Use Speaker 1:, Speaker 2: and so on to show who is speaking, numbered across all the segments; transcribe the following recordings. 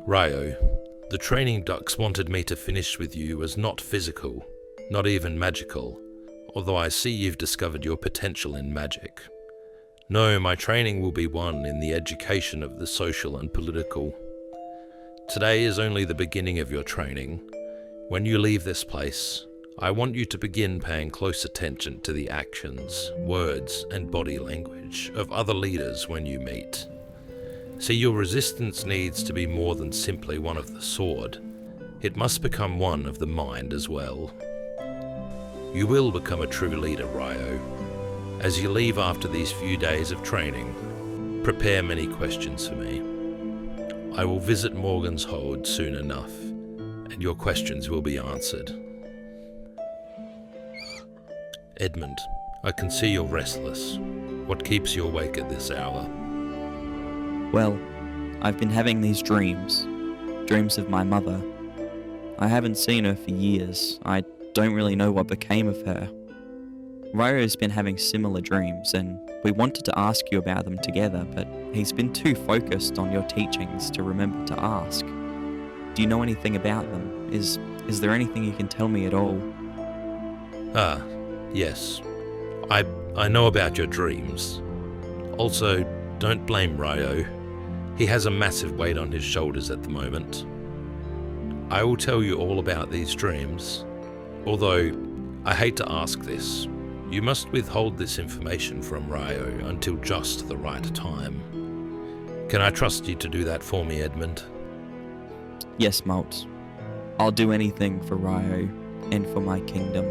Speaker 1: Ryo, the training ducks wanted me to finish with you as not physical, not even magical, although I see you've discovered your potential in magic. No, my training will be one in the education of the social and political. Today is only the beginning of your training. When you leave this place, I want you to begin paying close attention to the actions, words, and body language of other leaders when you meet. See, your resistance needs to be more than simply one of the sword. It must become one of the mind as well. You will become a true leader, Ryo. As you leave after these few days of training, prepare many questions for me. I will visit Morgan's Hold soon enough, and your questions will be answered. Edmund, I can see you're restless. What keeps you awake at this hour?
Speaker 2: Well, I've been having these dreams of my mother. I haven't seen her for years. I don't really know what became of her. Ryo's been having similar dreams, and we wanted to ask you about them together, but he's been too focused on your teachings to remember to ask. Do you know anything about them? Is there anything you can tell me at all?
Speaker 1: Yes. I know about your dreams. Also, don't blame Ryo. He has a massive weight on his shoulders at the moment. I will tell you all about these dreams, although I hate to ask this. You must withhold this information from Ryo until just the right time. Can I trust you to do that for me, Edmund?
Speaker 2: Yes, Malt. I'll do anything for Ryo and for my kingdom.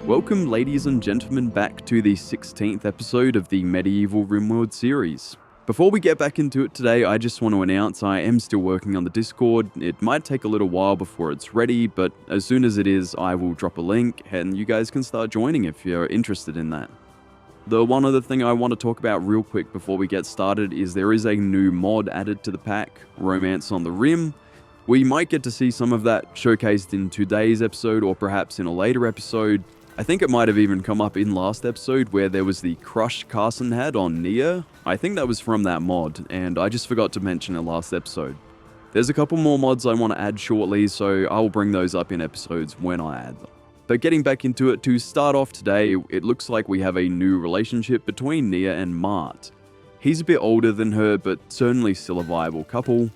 Speaker 3: Welcome, ladies and gentlemen, back to the 16th episode of the Medieval Rimworld series. Before we get back into it today, I just want to announce I am still working on the Discord. It might take a little while before it's ready, but as soon as it is, I will drop a link and you guys can start joining if you're interested in that. The one other thing I want to talk about real quick before we get started is there is a new mod added to the pack, Romance on the Rim. We might get to see some of that showcased in today's episode or perhaps in a later episode. I think it might have even come up in last episode where there was the crush Carson had on Nia. I think that was from that mod, and I just forgot to mention it last episode. There's a couple more mods I want to add shortly, so I'll bring those up in episodes when I add them. But getting back into it, to start off today, it looks like we have a new relationship between Nia and Mart. He's a bit older than her, but certainly still a viable couple.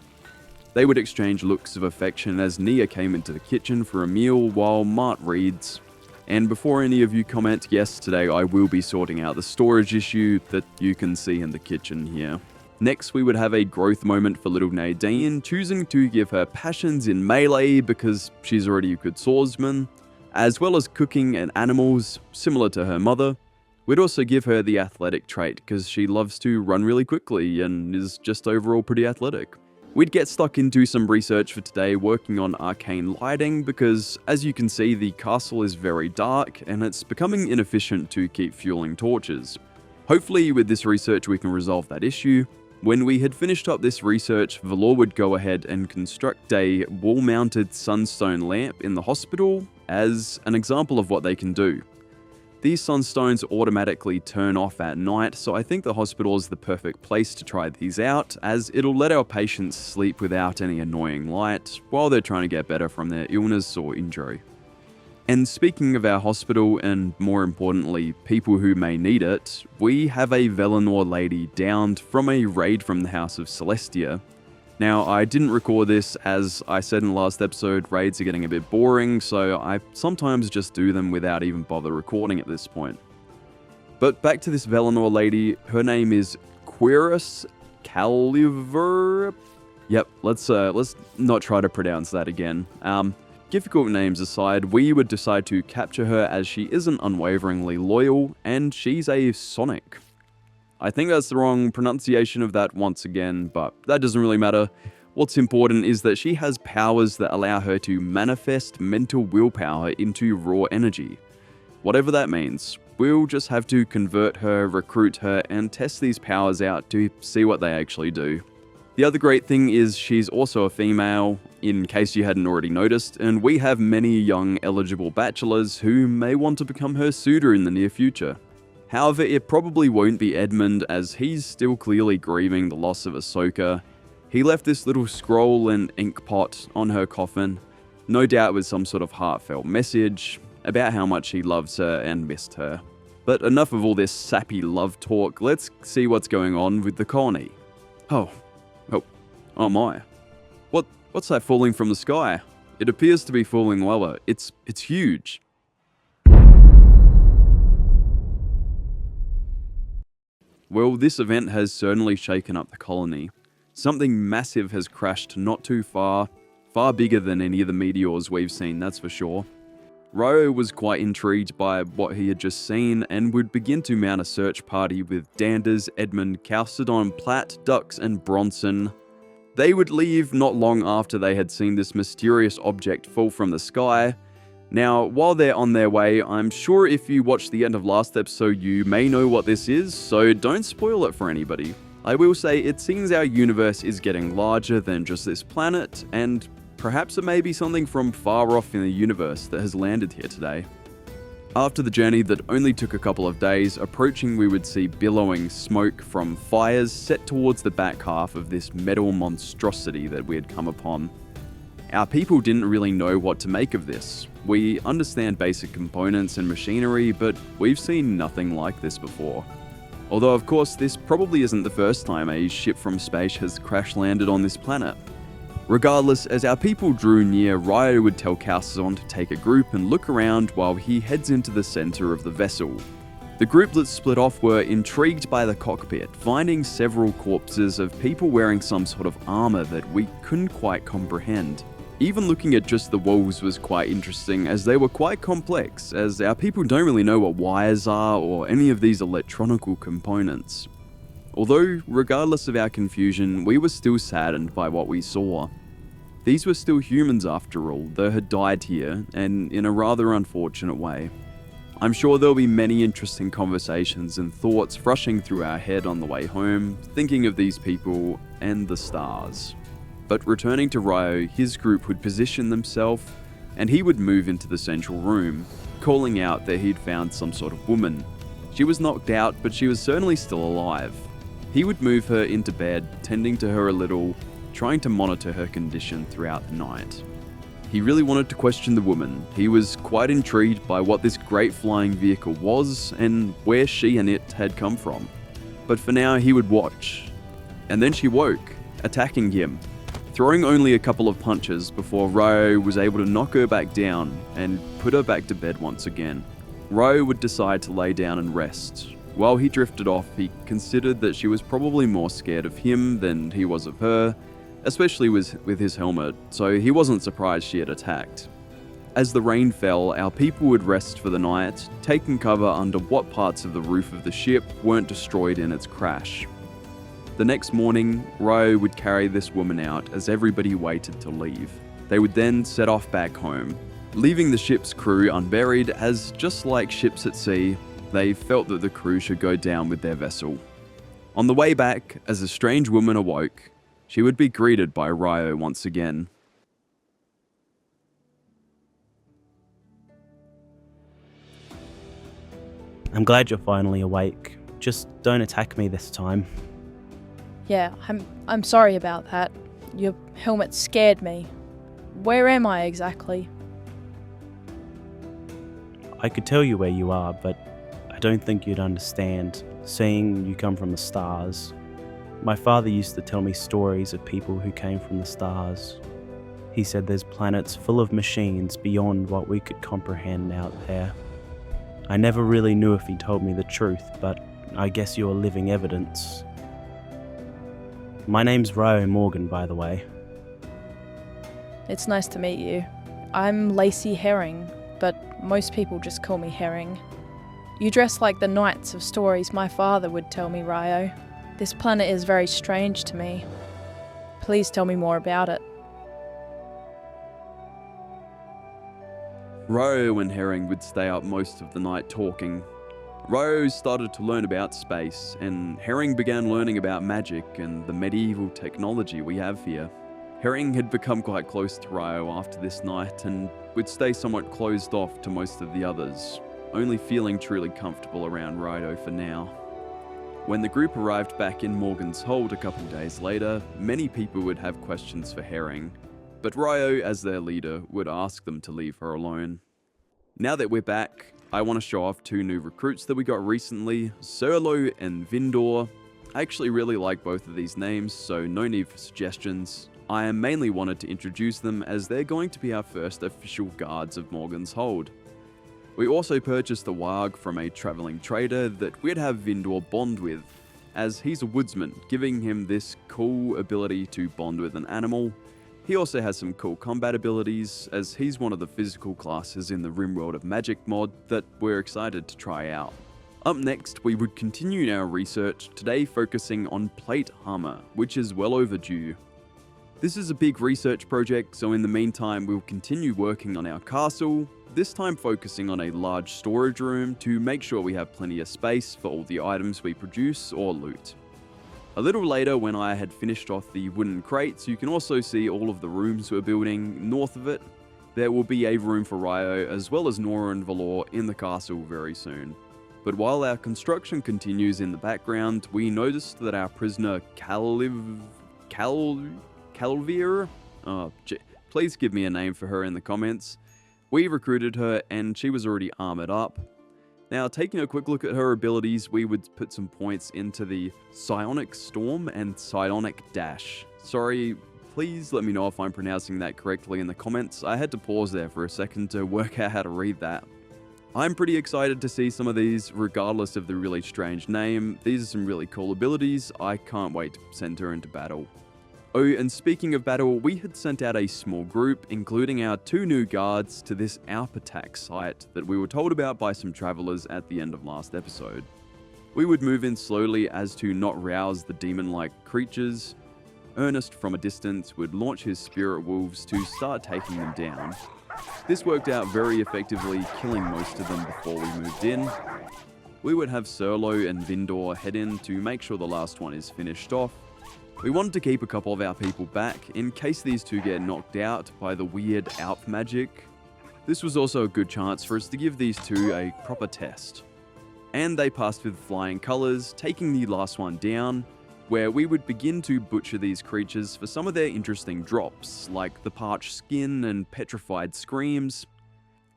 Speaker 3: They would exchange looks of affection as Nia came into the kitchen for a meal while Mart reads. And before any of you comment, yes, today I will be sorting out the storage issue that you can see in the kitchen here. Next, we would have a growth moment for little Nadine, choosing to give her passions in melee because she's already a good swordsman, as well as cooking and animals, similar to her mother. We'd also give her the athletic trait because she loves to run really quickly and is just overall pretty athletic. We'd get stuck into some research for today working on arcane lighting because, as you can see, the castle is very dark and it's becoming inefficient to keep fueling torches. Hopefully with this research we can resolve that issue. When we had finished up this research, Valor would go ahead and construct a wall-mounted sunstone lamp in the hospital as an example of what they can do. These sunstones automatically turn off at night, so I think the hospital is the perfect place to try these out, as it'll let our patients sleep without any annoying light while they're trying to get better from their illness or injury. And speaking of our hospital, and more importantly, people who may need it, we have a Valinor lady downed from a raid from the House of Celestia. Now, I didn't record this, as I said in the last episode, raids are getting a bit boring, so I sometimes just do them without even bother recording at this point. But back to this Valinor lady, her name is Quiris Caliver. Yep, let's not try to pronounce that again. Difficult names aside, we would decide to capture her as she isn't unwaveringly loyal, and she's a Sonic. I think that's the wrong pronunciation of that once again, but that doesn't really matter. What's important is that she has powers that allow her to manifest mental willpower into raw energy. Whatever that means, we'll just have to convert her, recruit her, and test these powers out to see what they actually do. The other great thing is she's also a female, in case you hadn't already noticed, and we have many young eligible bachelors who may want to become her suitor in the near future. However, it probably won't be Edmund, as he's still clearly grieving the loss of Ahsoka. He left this little scroll and ink pot on her coffin, no doubt with some sort of heartfelt message about how much he loves her and missed her. But enough of all this sappy love talk, let's see what's going on with the colony. Oh my. What's that falling from the sky? It appears to be falling lower. It's huge. Well, this event has certainly shaken up the colony. Something massive has crashed not too far bigger than any of the meteors we've seen, that's for sure. Ryo was quite intrigued by what he had just seen and would begin to mount a search party with Danders, Edmund, Chalcedon, Platt, Dux, and Bronson. They would leave not long after they had seen this mysterious object fall from the sky. Now, while they're on their way, I'm sure if you watched the end of last episode, you may know what this is, so don't spoil it for anybody. I will say it seems our universe is getting larger than just this planet, and perhaps it may be something from far off in the universe that has landed here today. After the journey that only took a couple of days, approaching we would see billowing smoke from fires set towards the back half of this metal monstrosity that we had come upon. Our people didn't really know what to make of this. We understand basic components and machinery, but we've seen nothing like this before. Although of course this probably isn't the first time a ship from space has crash landed on this planet. Regardless, as our people drew near, Ryo would tell Chalcedon to take a group and look around while he heads into the center of the vessel. The group that split off were intrigued by the cockpit, finding several corpses of people wearing some sort of armor that we couldn't quite comprehend. Even looking at just the walls was quite interesting, as they were quite complex, as our people don't really know what wires are or any of these electronical components. Although, regardless of our confusion, we were still saddened by what we saw. These were still humans after all, though had died here, and in a rather unfortunate way. I'm sure there'll be many interesting conversations and thoughts rushing through our head on the way home, thinking of these people and the stars. But returning to Ryo, his group would position themselves, and he would move into the central room, calling out that he'd found some sort of woman. She was knocked out, but she was certainly still alive. He would move her into bed, tending to her a little, trying to monitor her condition throughout the night. He really wanted to question the woman. He was quite intrigued by what this great flying vehicle was and where she and it had come from. But for now, he would watch. And then she woke, attacking him, throwing only a couple of punches before Ryo was able to knock her back down and put her back to bed once again. Ryo would decide to lay down and rest. While he drifted off, he considered that she was probably more scared of him than he was of her, especially with his helmet, so he wasn't surprised she had attacked. As the rain fell, our people would rest for the night, taking cover under what parts of the roof of the ship weren't destroyed in its crash. The next morning, Ryo would carry this woman out as everybody waited to leave. They would then set off back home, leaving the ship's crew unburied, as just like ships at sea, they felt that the crew should go down with their vessel. On the way back, as the strange woman awoke, she would be greeted by Ryo once again.
Speaker 4: I'm glad you're finally awake. Just don't attack me this time.
Speaker 5: Yeah, I'm sorry about that. Your helmet scared me. Where am I exactly?
Speaker 4: I could tell you where you are, but I don't think you'd understand, seeing you come from the stars. My father used to tell me stories of people who came from the stars. He said there's planets full of machines beyond what we could comprehend out there. I never really knew if he told me the truth, but I guess you're living evidence. My name's Ryo Morgan, by the way.
Speaker 5: It's nice to meet you. I'm Lacey Herring, but most people just call me Herring. You dress like the knights of stories my father would tell me, Ryo. This planet is very strange to me. Please tell me more about it.
Speaker 3: Ryo and Herring would stay up most of the night talking. Ryo started to learn about space, and Herring began learning about magic and the medieval technology we have here. Herring had become quite close to Ryo after this night and would stay somewhat closed off to most of the others, only feeling truly comfortable around Ryo for now. When the group arrived back in Morgan's Hold a couple days later, many people would have questions for Herring, but Ryo, as their leader, would ask them to leave her alone. Now that we're back, I want to show off 2 new recruits that we got recently, Serlo and Vindor. I actually really like both of these names, so no need for suggestions. I mainly wanted to introduce them as they're going to be our first official guards of Morgan's Hold. We also purchased a warg from a travelling trader that we'd have Vindor bond with, as he's a woodsman, giving him this cool ability to bond with an animal. He also has some cool combat abilities, as he's one of the physical classes in the Rimworld of Magic mod that we're excited to try out. Up next, we would continue our research, today focusing on plate armor, which is well overdue. This is a big research project, so in the meantime we'll continue working on our castle, this time focusing on a large storage room to make sure we have plenty of space for all the items we produce or loot. A little later, when I had finished off the wooden crates, you can also see all of the rooms we're building north of it. There will be a room for Ryo as well as Nora and Valor in the castle very soon. But while our construction continues in the background, we noticed that our prisoner Calvir? Please give me a name for her in the comments. We recruited her and she was already armored up. Now, taking a quick look at her abilities, we would put some points into the Psionic Storm and Psionic Dash. Sorry, please let me know if I'm pronouncing that correctly in the comments. I had to pause there for a second to work out how to read that. I'm pretty excited to see some of these, regardless of the really strange name. These are some really cool abilities. I can't wait to send her into battle. Oh, and speaking of battle, we had sent out a small group, including our 2 new guards, to this Alpatak site that we were told about by some travelers at the end of last episode. We would move in slowly as to not rouse the demon-like creatures. Ernest from a distance would launch his spirit wolves to start taking them down. This worked out very effectively, killing most of them before we moved in. We would have Serlo and Vindor head in to make sure the last one is finished off. We wanted to keep a couple of our people back in case these 2 get knocked out by the weird Alp magic. This was also a good chance for us to give these 2 a proper test. And they passed with flying colours, taking the last one down, where we would begin to butcher these creatures for some of their interesting drops, like the parched skin and petrified screams.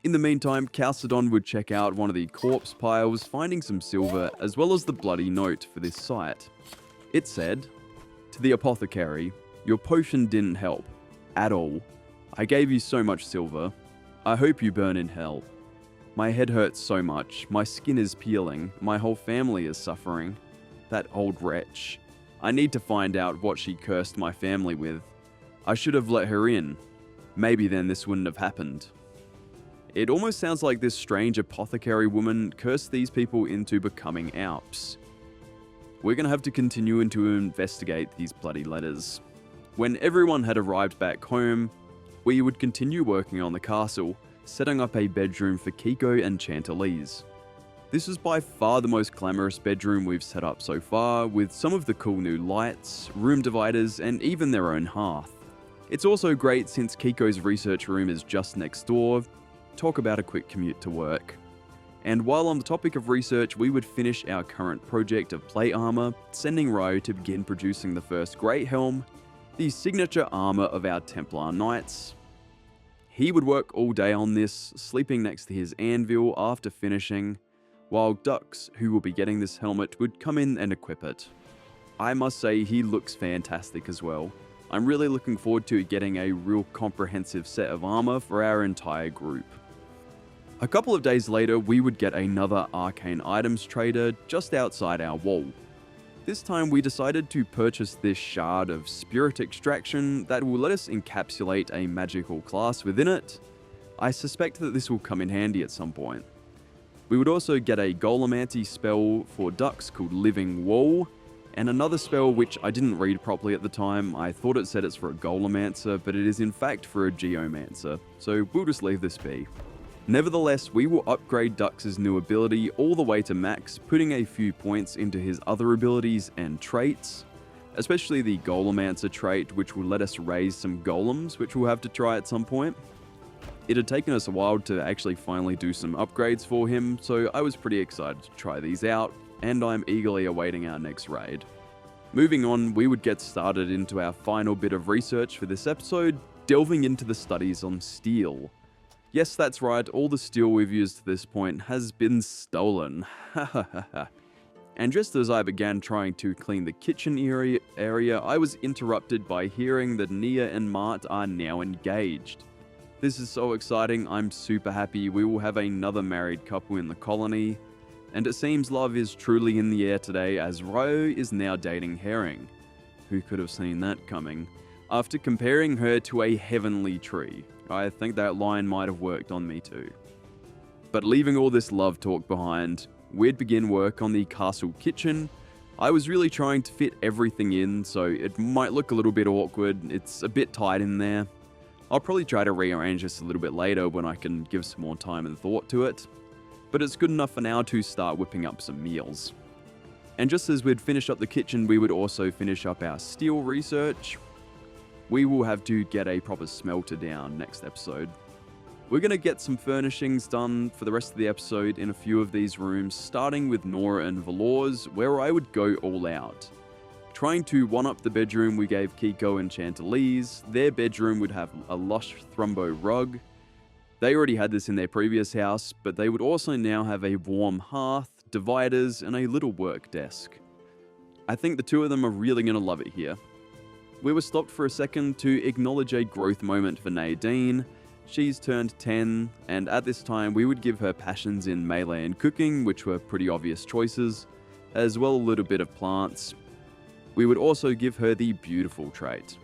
Speaker 3: In the meantime, Chalcedon would check out one of the corpse piles, finding some silver as well as the bloody note for this site. It said, "To the apothecary, your potion didn't help. At all. I gave you so much silver. I hope you burn in hell. My head hurts so much, my skin is peeling, my whole family is suffering. That old wretch. I need to find out what she cursed my family with. I should have let her in. Maybe then this wouldn't have happened." It almost sounds like this strange apothecary woman cursed these people into becoming Alps. We're going to have to continue to investigate these bloody letters. When everyone had arrived back home, we would continue working on the castle, setting up a bedroom for Kiko and Chantalise. This is by far the most glamorous bedroom we've set up so far, with some of the cool new lights, room dividers, and even their own hearth. It's also great since Kiko's research room is just next door. Talk about a quick commute to work. And while on the topic of research, we would finish our current project of plate armor, sending Ryo to begin producing the first Great Helm, the signature armor of our Templar Knights. He would work all day on this, sleeping next to his anvil after finishing, while Dux, who will be getting this helmet, would come in and equip it. I must say he looks fantastic as well. I'm really looking forward to getting a real comprehensive set of armor for our entire group. A couple of days later, we would get another arcane items trader just outside our wall. This time we decided to purchase this shard of spirit extraction that will let us encapsulate a magical class within it. I suspect that this will come in handy at some point. We would also get a Golomancy spell for Dux called Living Wall, and another spell which I didn't read properly at the time. I thought it said it's for a Golomancer, but it is in fact for a Geomancer, so we'll just leave this be. Nevertheless, we will upgrade Dux's new ability all the way to max, putting a few points into his other abilities and traits, especially the Golemancer trait, which will let us raise some golems, which we'll have to try at some point. It had taken us a while to actually finally do some upgrades for him, so I was pretty excited to try these out, and I'm eagerly awaiting our next raid. Moving on, we would get started into our final bit of research for this episode, delving into the studies on steel. Yes, that's right, all the steel we've used to this point has been stolen. And just as I began trying to clean the kitchen area, I was interrupted by hearing that Nia and Mart are now engaged. This is so exciting, I'm super happy. We will have another married couple in the colony. And it seems love is truly in the air today, as Ryo is now dating Herring. Who could have seen that coming? After comparing her to a heavenly tree. I think that line might have worked on me too. But leaving all this love talk behind, we'd begin work on the castle kitchen. I was really trying to fit everything in, so it might look a little bit awkward. It's a bit tight in there. I'll probably try to rearrange this a little bit later when I can give some more time and thought to it. But it's good enough for now to start whipping up some meals. And just as we'd finish up the kitchen, we would also finish up our steel research. We will have to get a proper smelter down next episode. We're going to get some furnishings done for the rest of the episode in a few of these rooms, starting with Nora and Valor's, where I would go all out. Trying to one-up the bedroom we gave Kiko and Chantalise, their bedroom would have a lush Thrumbo rug. They already had this in their previous house, but they would also now have a warm hearth, dividers, and a little work desk. I think the two of them are really going to love it here. We were stopped for a second to acknowledge a growth moment for Nadine. She's turned 10, and at this time we would give her passions in melee and cooking, which were pretty obvious choices, as well a little bit of plants. We would also give her the beautiful trait.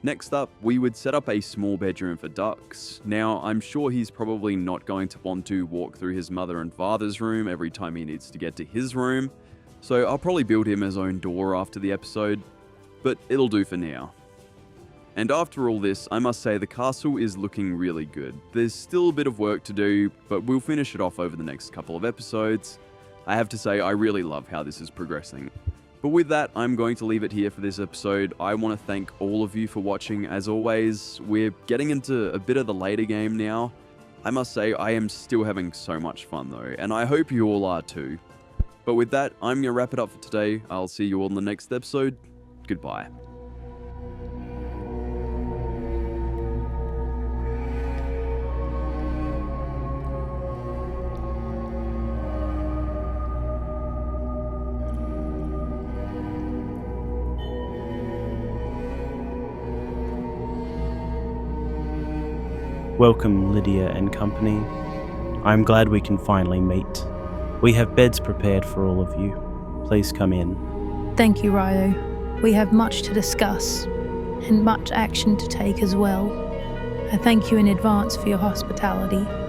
Speaker 3: Next up, we would set up a small bedroom for Dux. Now, I'm sure he's probably not going to want to walk through his mother and father's room every time he needs to get to his room, so I'll probably build him his own door after the episode, but it'll do for now. And after all this, I must say the castle is looking really good. There's still a bit of work to do, but we'll finish it off over the next couple of episodes. I have to say, I really love how this is progressing. But with that, I'm going to leave it here for this episode. I want to thank all of you for watching, as always. We're getting into a bit of the later game now. I must say, I am still having so much fun though, and I hope you all are too. But with that, I'm going to wrap it up for today. I'll see you all in the next episode. Goodbye.
Speaker 4: Welcome, Lydia and company. I'm glad we can finally meet. We have beds prepared for all of you. Please come in.
Speaker 6: Thank you, Ryo. We have much to discuss, and much action to take as well. I thank you in advance for your hospitality.